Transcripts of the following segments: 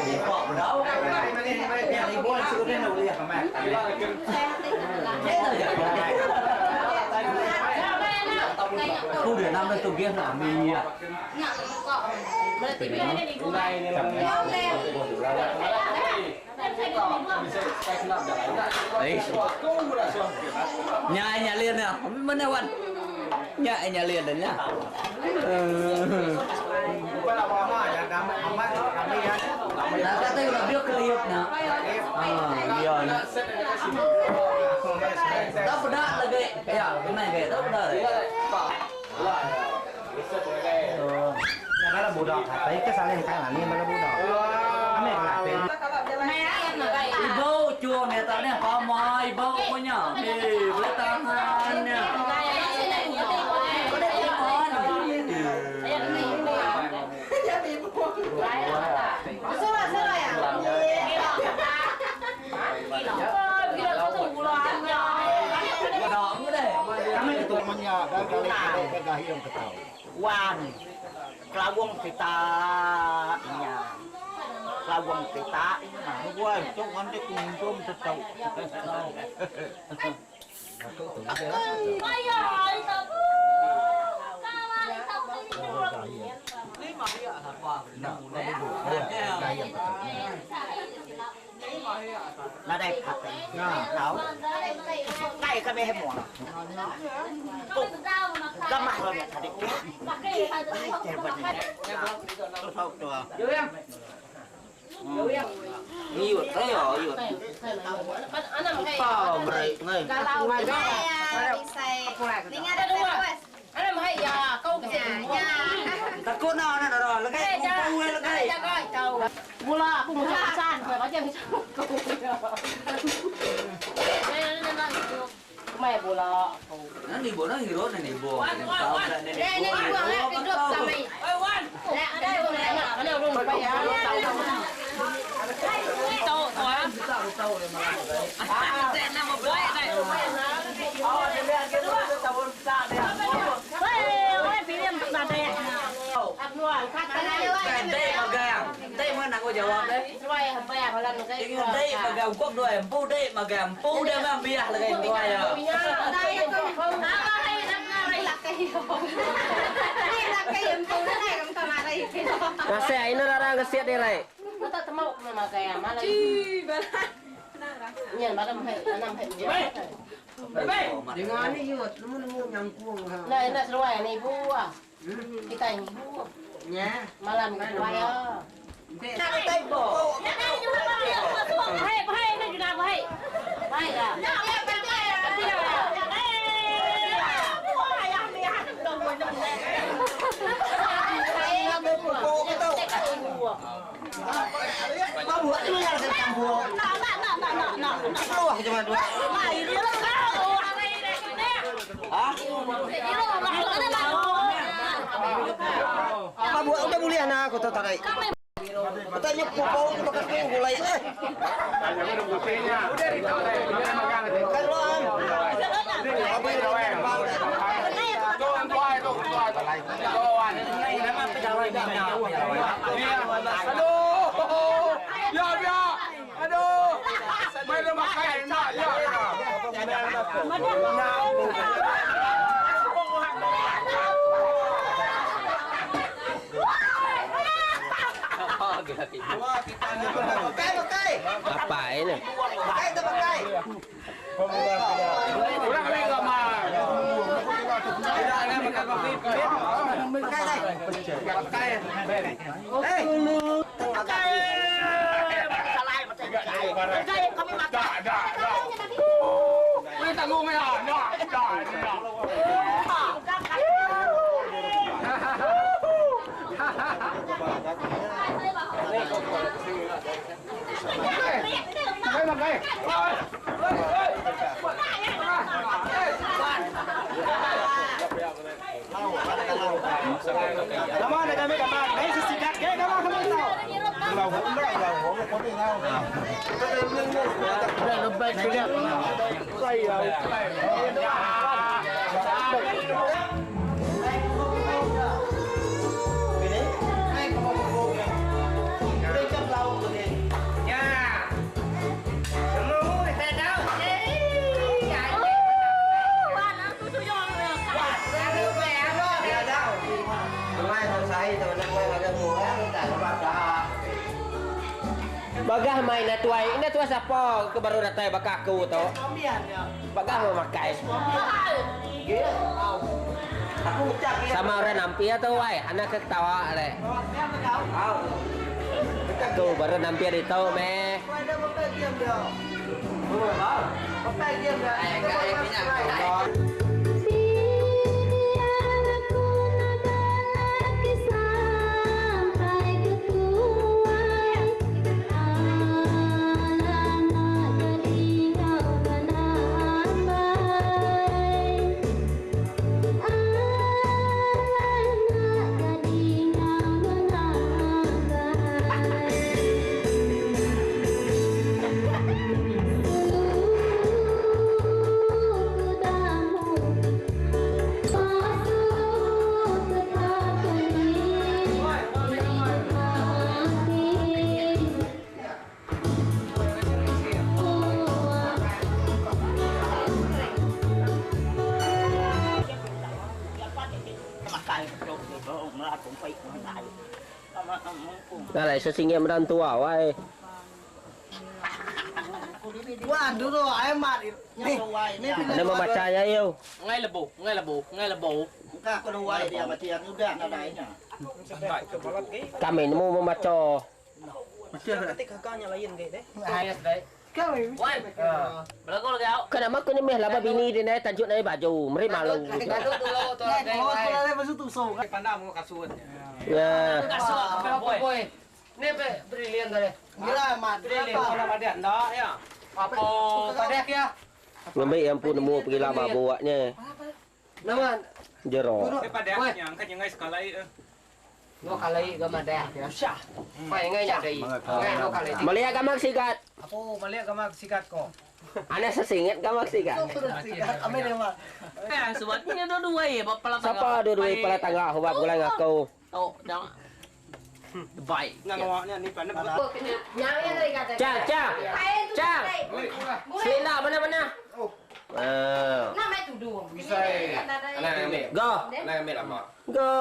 thì họ đâu nhà đi buôn sự nên đầu liền mà khu địa năm đây tụi kia là mì à nhà liền nè không biết đâu anh nhà liền đấy nhá bây giờ bỏ mà nhà làm đi nha là cái tên là biết cơ hiệp nè giờ nè đắp đá là cái này về đắp đá đấy nó là bù đỏ thấy cái sao lên cái là niêm nó bù đỏ mẹ là tên ibu chua này tao này có mồi ibu có nhở đi với tao han nè có đấy con đỏ cái đấy kami itu namanya gagal hidup ketau wan kelawang kita nya kelawang kita gua itu kan dia kunjung tetau nó đẹp thật đó đây cái mấy mỏ cái mặt rồi thật đẹp đẹp vật này tôi thâu chùa nhiều thế rồi nhiều bao người người anh em hay giờ câu nhà ta cô nào nè rồi là cái câu là cái mua la cũng một san phải có chơi câu mày bù la nó đi bù nó thì rốt này này bù này đi bù này cái rốt sao mày ơi quan đây cái nào luôn phải tàu tàu này mà tên là một bữa này đây mà nặng có jawab đấy. Đây mà gam quốc đuổi pu đây mà gam pu đây mà bia là cái đuổi à. Đây không đây là cái đây là cái yếm pu thế này không mà đây. Kasi ini orang ngesiat dia rai. Nó ta mau mà gà mà đây. Nhìn bắt năm hệ. Dengan ni juga, lu nyangkung ha. Này nó rồi này bu à. Cái tay bu. Nhá. Mà làm cái quay á. Nak tay bo. Hay nó làm hay. Hay à. Bao bữa itu yang saya campur. Keluar cuma dua. Hah? Bao bữa udah boleh anak aku tahu tadi. Katanya pupau itu makan gulai eh. Udah ditahu deh, jangan makan lagi. Kan lo am. Apa itu em? Doan tuai, doan. ngay nó mà bây giờ bây giờ Aduh, ya. Aduh, mai dah makan nak ya. Pakai. apa ini Pakai tu pakai. Orang ni sama. Tidak ada makan kopi. Pakai đây. Pakai. Eh. Pakai. Salai macam ni. Pakai kami makan. Dah. Ini tanggung ya. Dah. Makai. Lama dah kami dapat. Ini sesikat ke kamu tahu. Lau hổ có đi nào. đây nó bay cái đẹp Quay rồi. Cái đấy. Hai có một Bagah main na tuai. Ina tua siapa ke baru datang bakaku tu. Bagah mau makai. Sama orang nampi atau wai? Anak ketawa le. Tu baru nampi di tau me. Dah lah, sesingnya meran tua, wai. Wah, dulu ayam mati. Ada membacanya yo. Ngay là bù. Enggak kena wai dia mati yang udah nadainya. Kami mau membaca. Hai đấy. Quay. Bữa có gạo. Kenapa kau ni meh laba bini dia naik tajuk naik baju. Meri malu. Dulu tôi là cái quay. Kalau masuk tu so. Ya. Kasut apa boy? Ni brilliant dah. Gila mat. Apa padek ya? Ngambil yang pun nemu pergi laba buatnya. Nama Jero. nó kali gama dah ya. Phải ngay nhà đi. Ngay nó kali. Malia gamak sikat. Ako mali ka magsikat ko. Ana sesingit gamak sikat. Ame dia mah. Sebabnya nó đuôi bapa Siapa dua-dua pala tangga hubab gulang aku. Oh, jangan. Vậy. Nangawanya ni pa na. Cang, cang. Cang. Selina mana-mana. Bisa. Ana ngambil. Go. Ana ngambil apa? Go.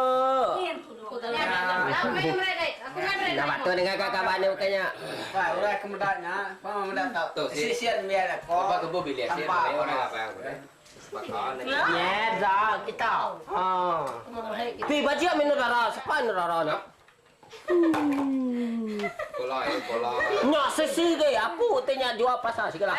Dapat tu dengan kawan ni bukannya. Wah, udah kemedaknya. Apa medak tahu? Sisian biar ko. Apa kebo bilik sih? Orang apa yang udah. Ya, dah kita. Pi baju minum rara, sepan rara nak. Pola. Nyak sesi ke? Apa tanya jual pasar segala.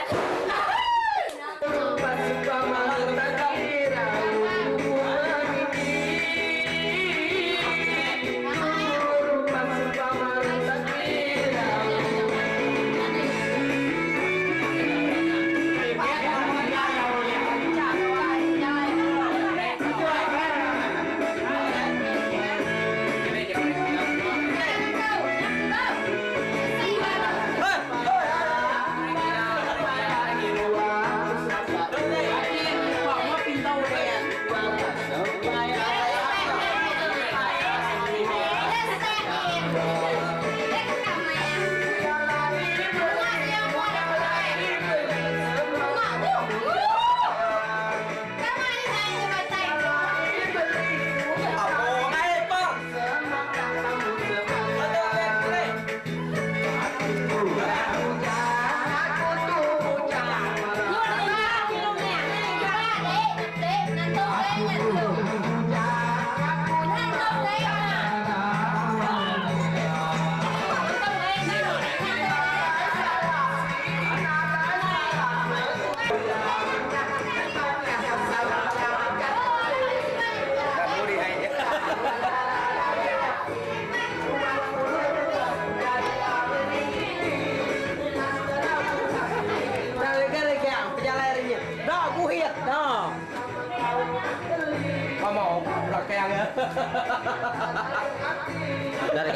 Dari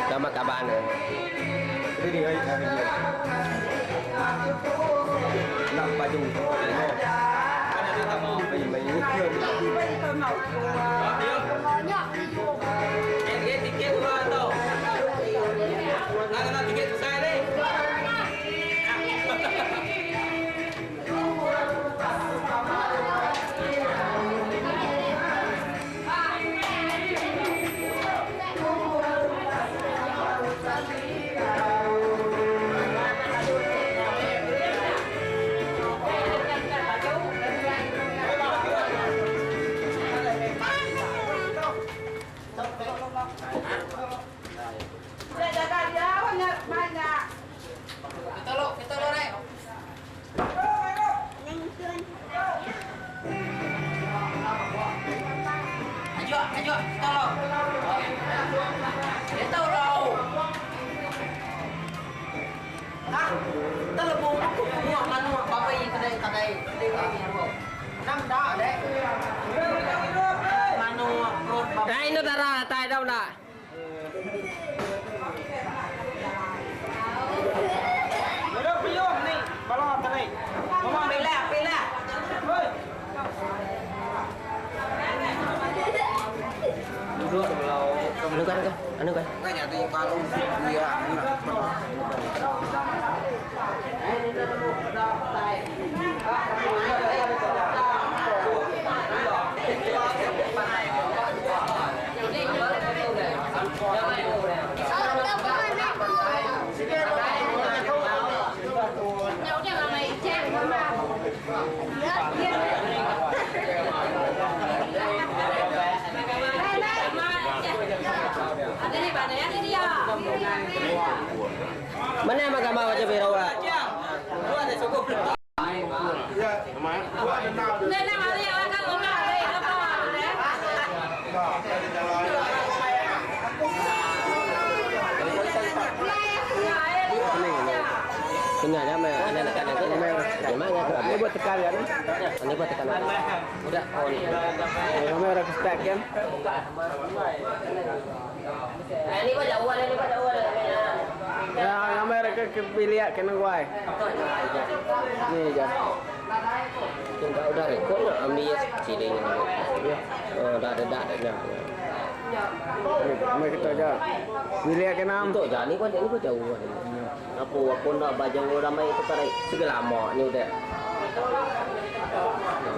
gambar kaban. Ini dia. Nak baju. Mana dia tak mau baju. Tiket dua tu. Nak tiket saya ni. Udah piung nih, balon tadi. Ngomong Pilih, pilih. Hei. Duduk kalau anu kan ke? Anu kan? Kayaknya di balon dia. Mana yang gambar wajah biru lah? Gua ada cukup. Ya, lumayan. Gua ada tahu. Nenek Maria akan ngomong deh apa? Tinggal ya, ada tekan itu. Gimana? Ini buat tekan kan? Ini buat tekan. Udah, on. Kamera ke stack kan? Ini buat jauh, ini buat jauh. Ya, kamera ke biliak kena guai. Ni je. Tunggu udah rekod nak ambil ciling ni. Oh, dah dah. Mai kita je. Biliak kena am. Untuk jadi pun ini pun jauh. Apa nak baju ramai itu kan segala lama ni udah.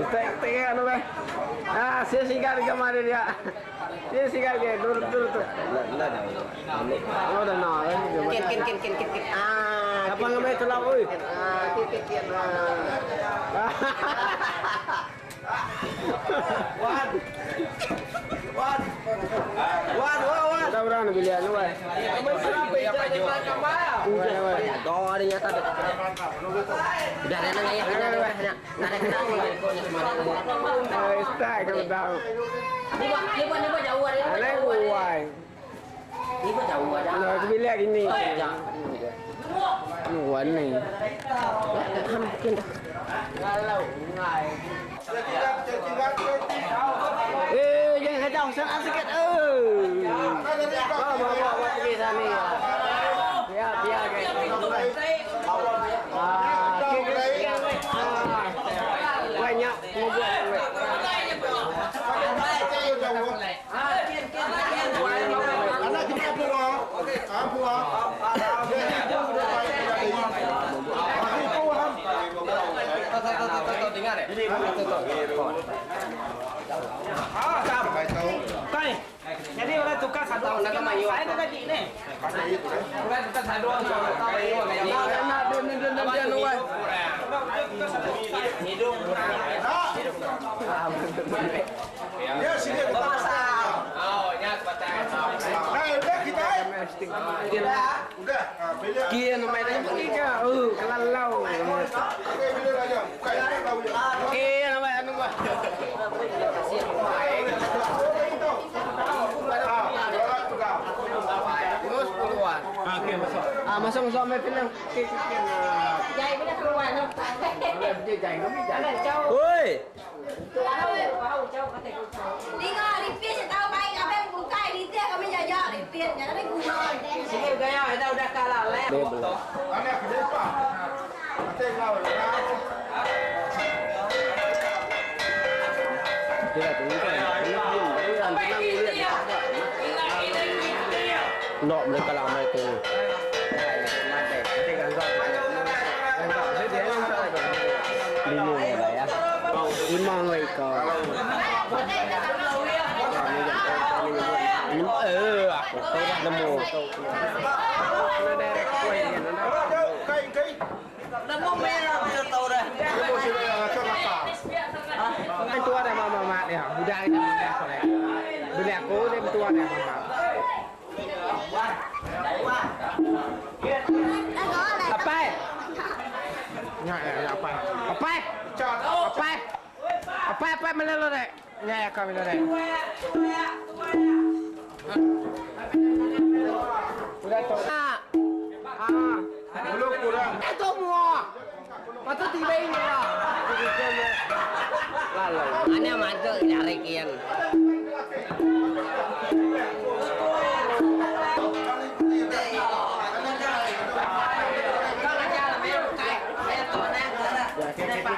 Kita tengok anu bang. Ah, saya singgah di kamar dia. Dia singgah ke dur tu. Dah dah. Oh dah nak. Kin. Ah, apa ngambil tu lah, oi. Kin. Wan. Dah berani biliak anu bang. Doa dia nyata. Udah ada nang ayah kena. Stack kalau dah. Ni buat jauh ada. Alai guai. Ni buat jauh ada. Nak biliak ini. Wan ni. Mungkin dah. Jangan kacau sangat sikit. Bawa pergi sana. Biar banyak ngobrol. Anak kita pulang. Pulang. Kai. Jadi orang tukar satu. Saya nak gaji ni. Orang tukar satu. Nak dia nuai. Hidup. Ya, sini kita pasang. Oh, ya patah. Nah, udah kita. Udah. Bila. Kian main dia pergi ke? Kelalau. Bila aja. Kayak tahu ya. Kian main anu gua. Terus keluar. Okey, masuk. Masuk main film. Jai bila keluar tu. Dia jai kami jai. Oi. Lingo lipis tahu baik apa yang buka ini dia kami jajak lipis jangan ada guna. Sikit gaya kita udah kalah leh. Anak kenapa? Atek kau. Dia tu kan. Nok mereka lama itu. Lima ya. Imang mereka. Aku dah nemu. Nak direct point kan. Kai. Nemu merah kita tahu dah. Kamu sudah cakap. Anh tua này mà nè, budak ini budak này. Budak aku ni tua này mà. Apa? Apa? Apa melelo dek? Nyaya kami dek. Udah tu. Belum kurang. Itu semua. Mata tiba ini lah. Lalu. Ana mantu nyari kian.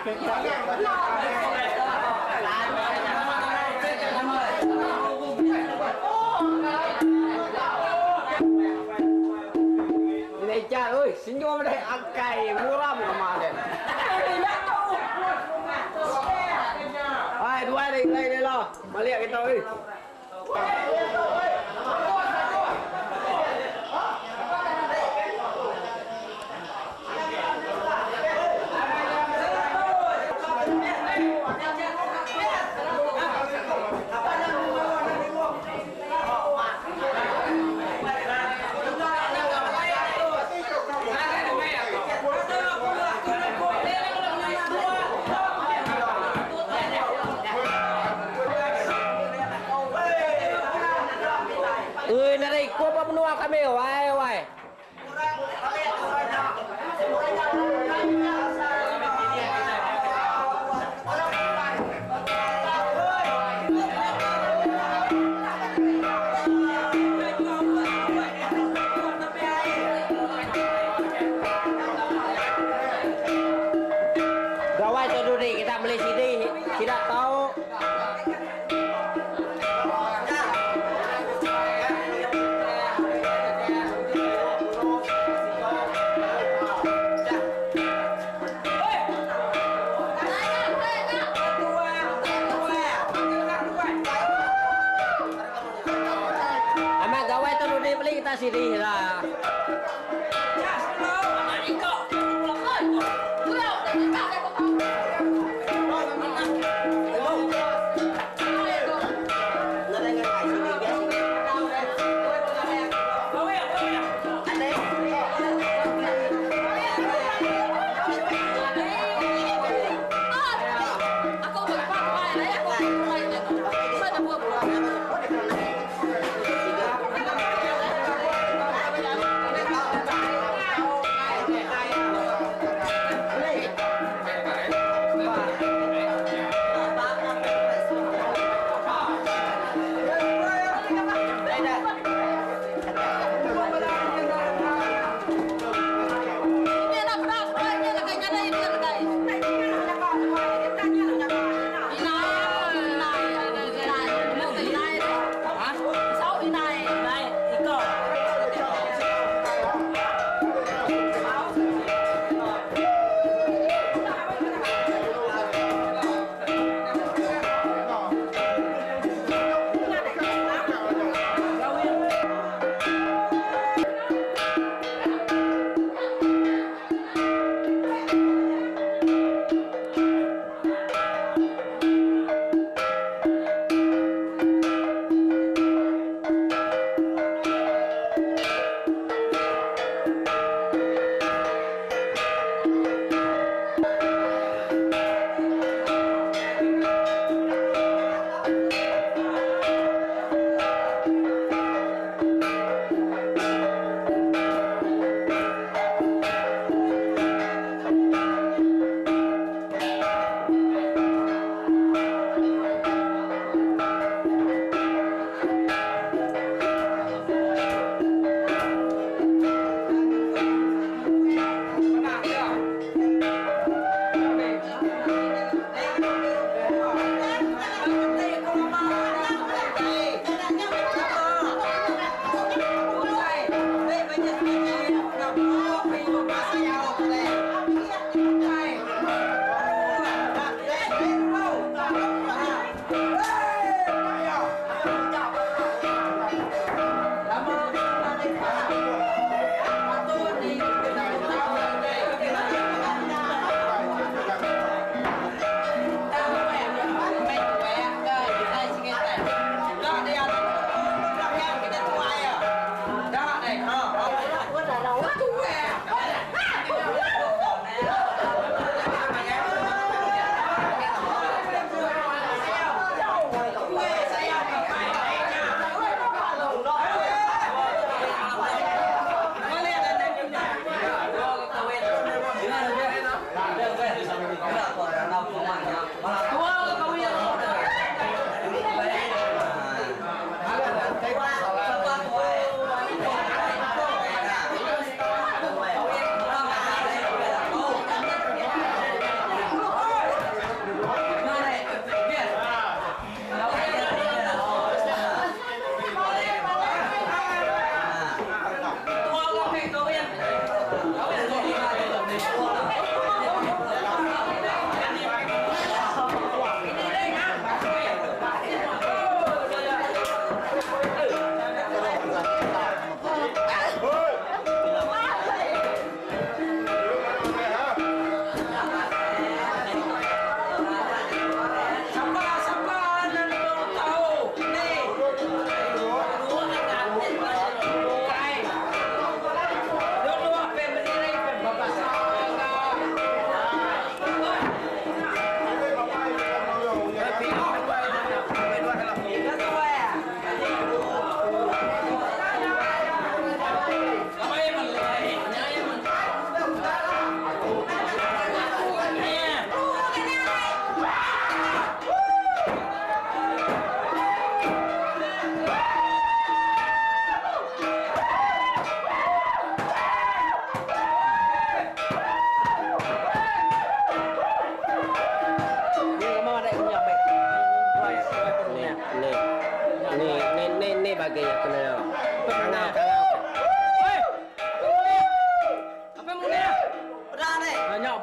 Ini Ica, oi, senyum deh akai muram kemarin. Hai, dua ni lo. Balik kita oi. Nari ko pa menua kami, wai. Gawai tu dulu kita beli CD, tidak tahu. Kita sini lah.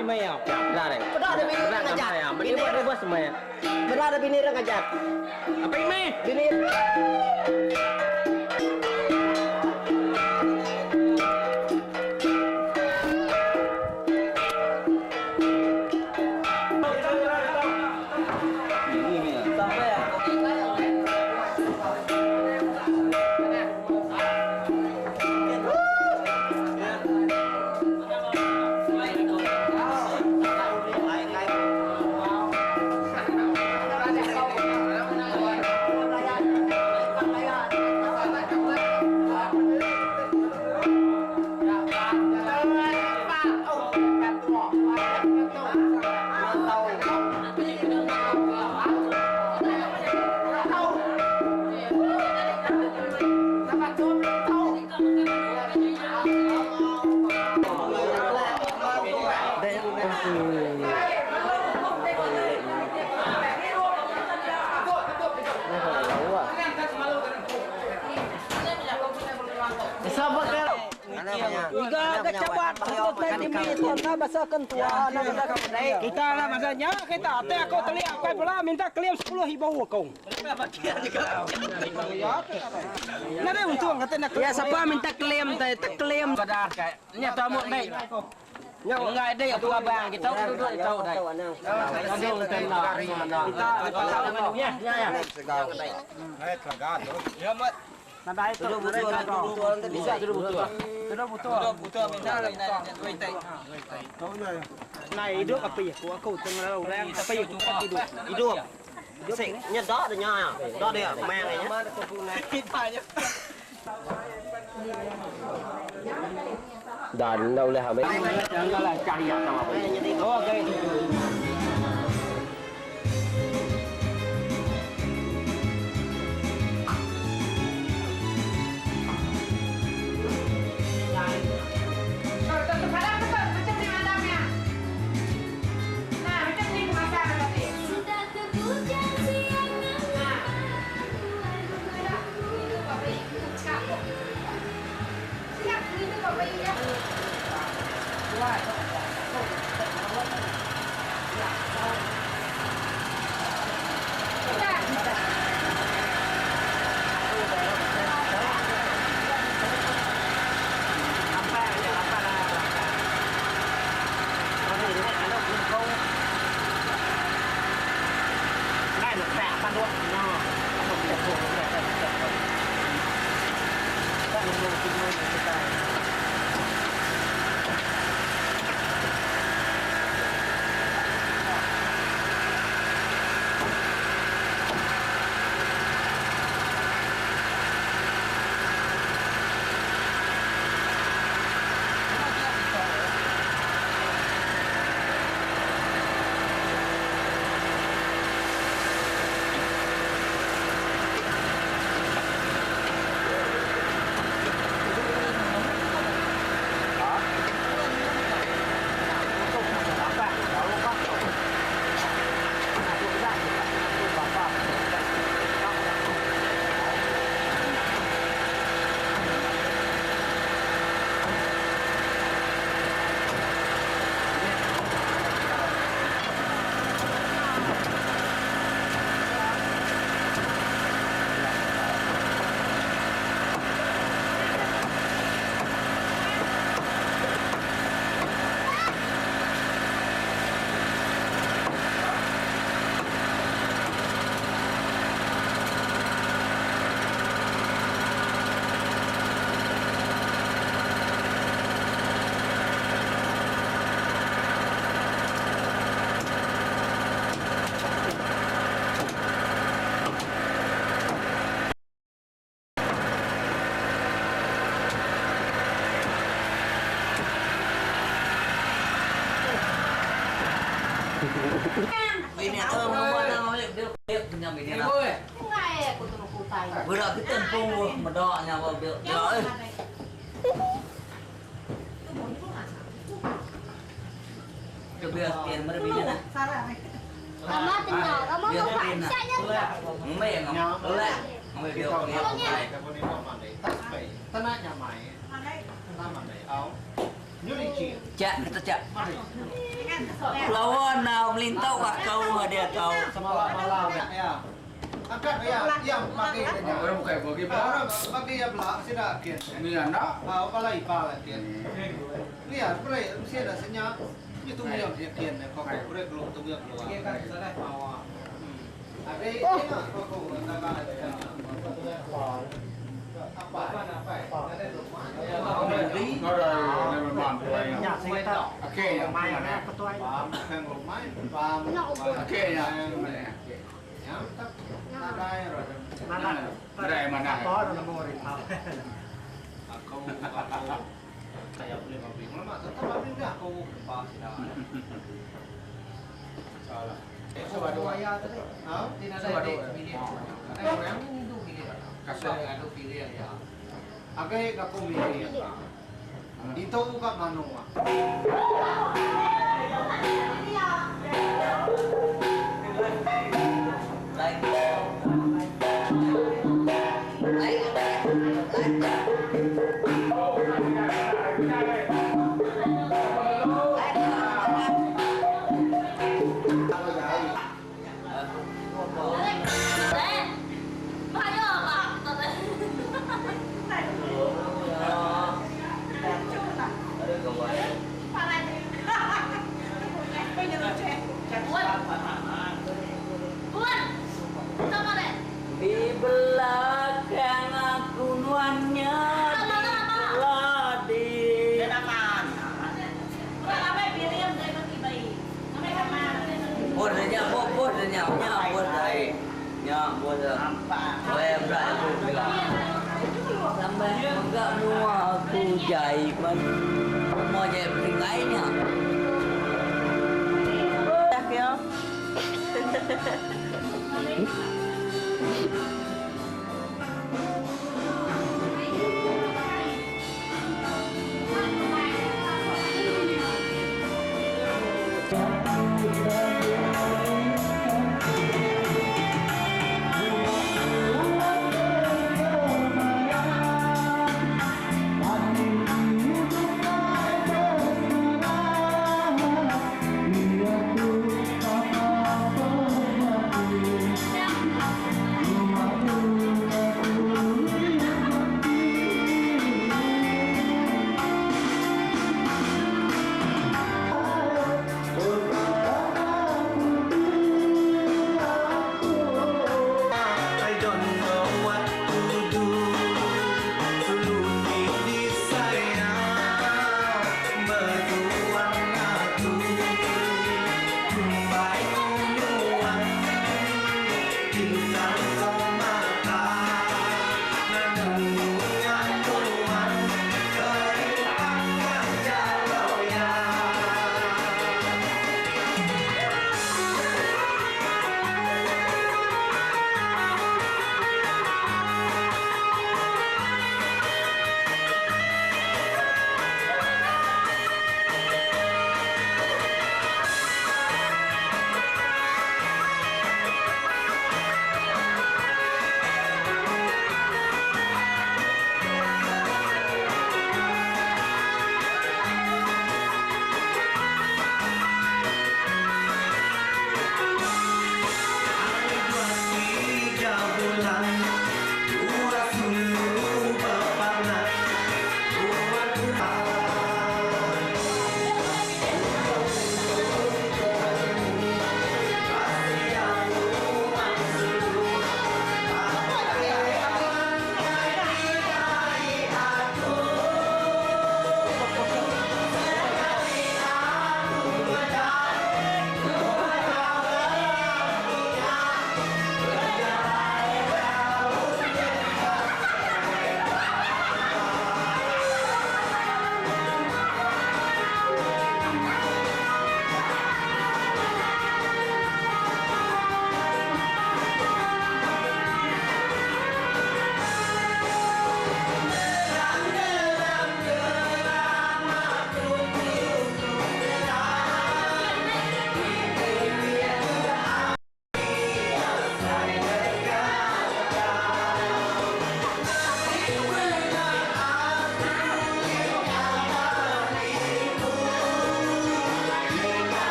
email. Berada. Berada bini orang ngajak. Bini dia bos semua. Berada bini orang ngajak. Apa email? Bini Kita lah masanya kita teh aku teli apa pula minta klaim 10.000 kong. Nada untung kata nak ya siapa minta klaim teh klaim sadar kayak nya tamu dai. Nya enggak ada ya tua bang kita duduk tahu dai. Ada untung lah. Kita ya ya. Ya mat. Nada itu betul bisa betul minta này hidup apa ya? Aku tengah orang apa ya? hidup. Nya đó được nha. Đó đi à, mang này nhá. Đàn đâu là hả mấy? Nó là cày à tao. Ok. Bini thơm không bao giờ nói được nhà mình nào. Vừa rồi cái tiền phu mà đọ nhà vào được rồi. Được bây giờ tiền mới bị này. Kamu tinggal, kamu mau paksanya Mày ngọc lại. Mày biểu Tân á nhà mày. Tân á mà để áo. Cak, kata cak. Lawan nak melintau kat kau dia kau. Malam ya. Angkat ya, yang pakai aja. Orang bukan bagi Orang pakai ya belak sudah kian. Ini anak. Apa lagi pala kian. Lihat, pre, mesti ada senyap. Itu yang dia kian ya, kok pre belum tu yang keluar. Iya kan, salah bawa. Ada ini kok kok apa? Ngora memang Ya, saya tahu. Oke, yang Main mana? ketua. Pam, kan main, pam. Oke, yang mana? Yang tak ada ya. Mana? Ada yang mana? Apa nama murid? Aku saya boleh mabing lama, tetap mabing dah aku pas dah. Salah. Coba dua ya tadi. Ah, tidak ada pilih. Ada orang itu pilih. Kasih ada pilih ya. Agak aku pilih ya. Itu bukan manual. Di belakang aku nuannya di Bodanya, bodanya, bodai, bodah. Saya berani bilang. Sampai enggak nuah aku jaiman mau jadi peringainya. Tak ya.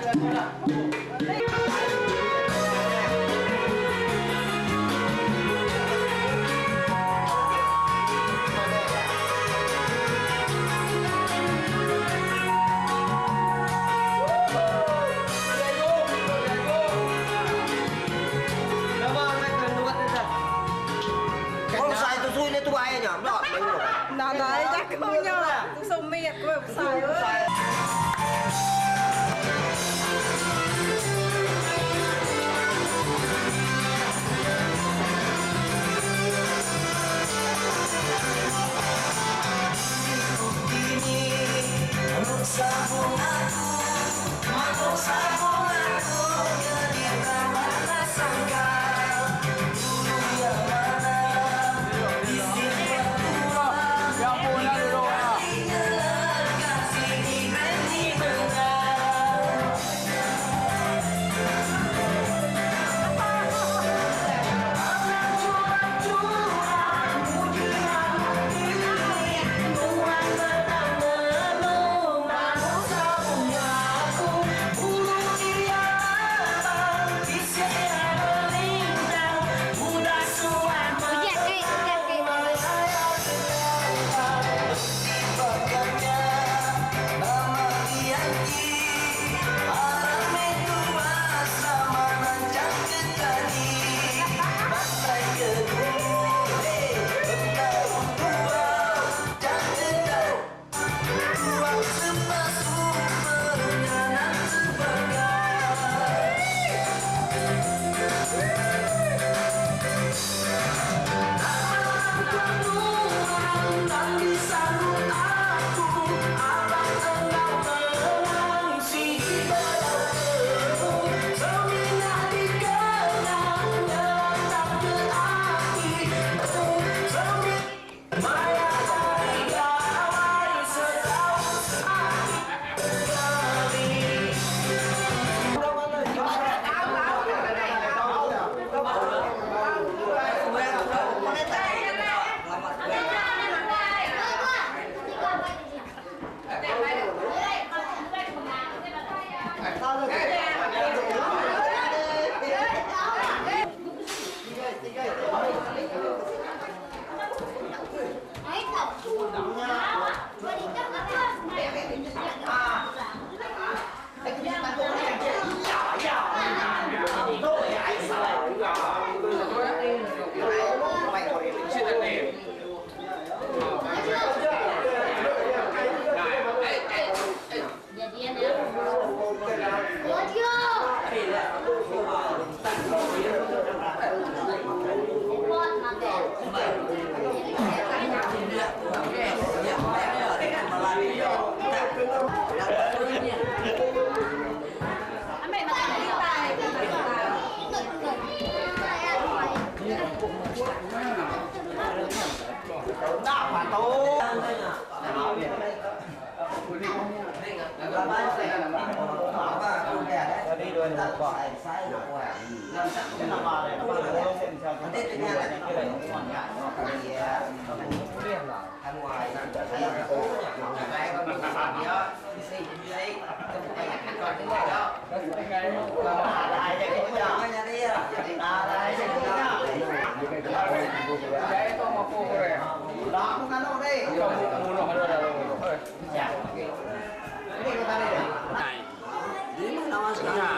Không sai tôi xui lên tôi ai nhỉ? Đó, mình rồi. Nào đấy, chắc không nhờ. Tôi sống miệt, tôi xài ơi.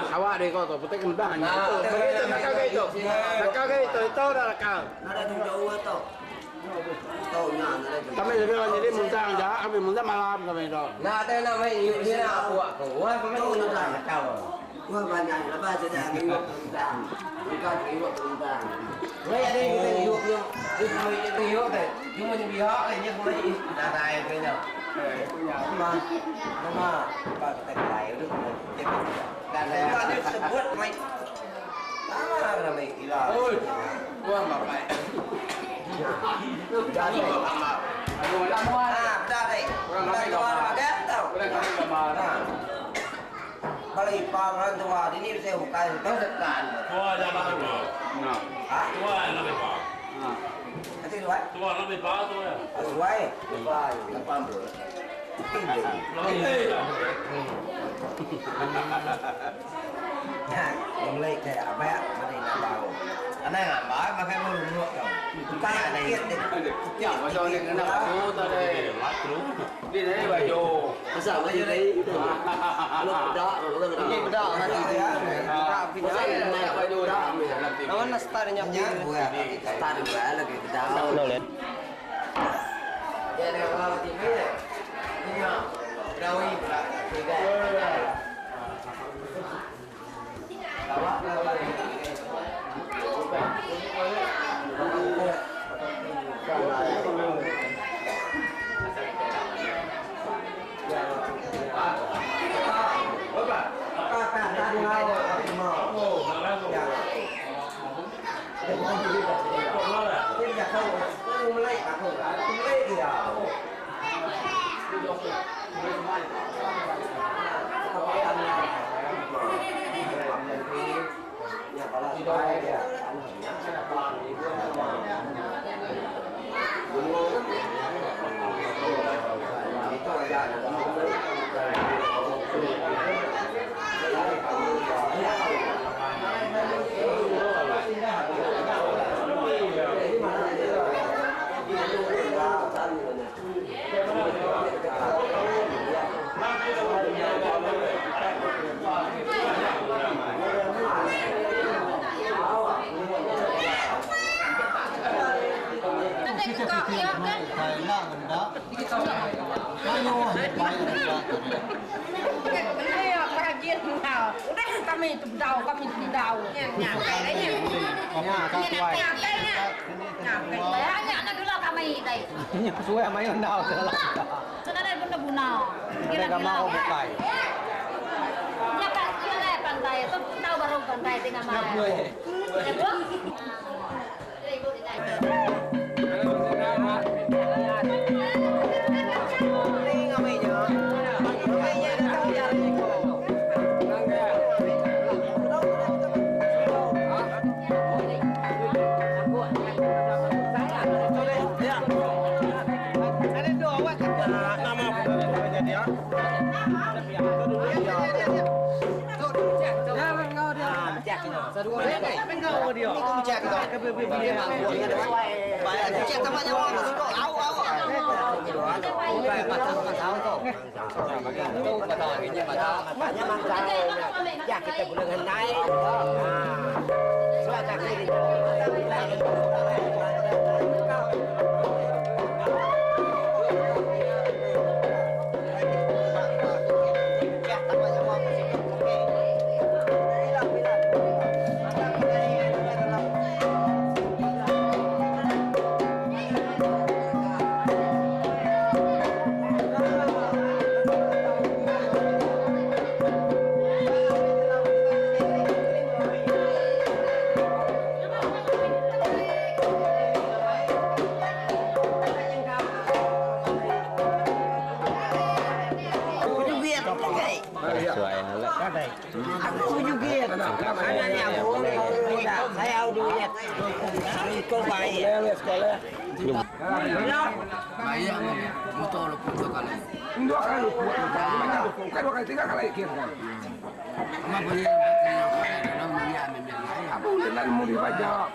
Awak dia kau tu, betul kan dah hanya. Begitu nak kau itu. Nak kau itu dah kau. Ada tu jauh tu. Tahu nya ada. Kami lebih banyak ni muntah aja, kami muntah malam kami tu. Nah, ada nama ini dia nak buat kau. Wah, kau nak dah kau. Wah, banyak lepas sudah hidup muntah. Bukan hidup muntah. Wah, ada kita hidup yang kita hidup tu. Cuma ni biar ni boleh dah dah itu nya. Nama pak terkai itu. Dan saya sebut mai. Ah, nama ilah. Oi, buang bapak. Jadi, Aduh, lama. dah deh. Dah makan tau. Boleh kami lama. Kalau ipang orang tua ini saya bukan itu sekan. Tua dah baru. Nah. Tua nak lepas. Nanti dua. Tua nak lepas tu ya. Dua. Dua. Lepas. Ông lấy thẻ vẽ mà đây là bao anh này là nói mà cái môn nuột rồi ta này Nhỏ mà cho nên nó nằm xuống tới đây đi đấy bà vô sao cái gì đấy lúc đó lúc đó nó đi này bà vô đó nó là start nhập nhá start được vẽ là cái đào đâu lên đây là thì biết đi nhá đâu đi thì cái kami tebdau nyam cái đấy nham các quay banyak nak dulu kami đây suwe mấy con nào thế là cho nên đây vẫn là bù nào đây là mau một cái ya kan dia lah pantai tu tahu baru pantai tengah malam Aku juga. Anaknya aku saya audiet. Kau baik. Sekolah. Baik. Motor lu dua kali. Dua kali dua kali tiga kali kira kan. Ama boleh dalam dunia memang. Apa boleh nak mau dipajak.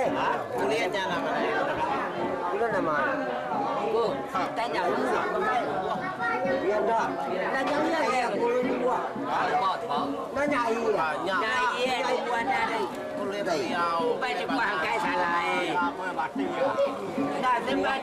đây. Kuliahnya nama dia. Kuliah nama. Ku, tanya lu sampai. Iya dah. Tanya dia ya kuliah gua. Nanya iya. Nanya iya buat dari. Kuliah đây. Bây giờ quang cái xài lại. Đã đến ba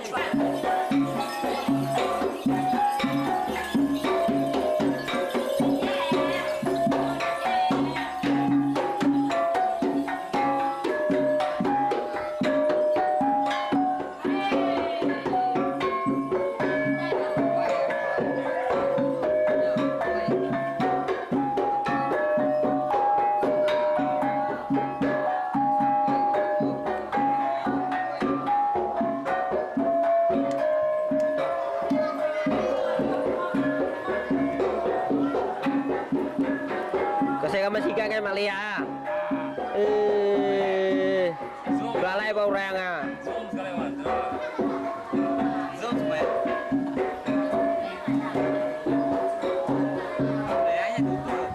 Saya masih kan Malia. Balai bau rang ah. Zoom semua. Ayahnya tutup.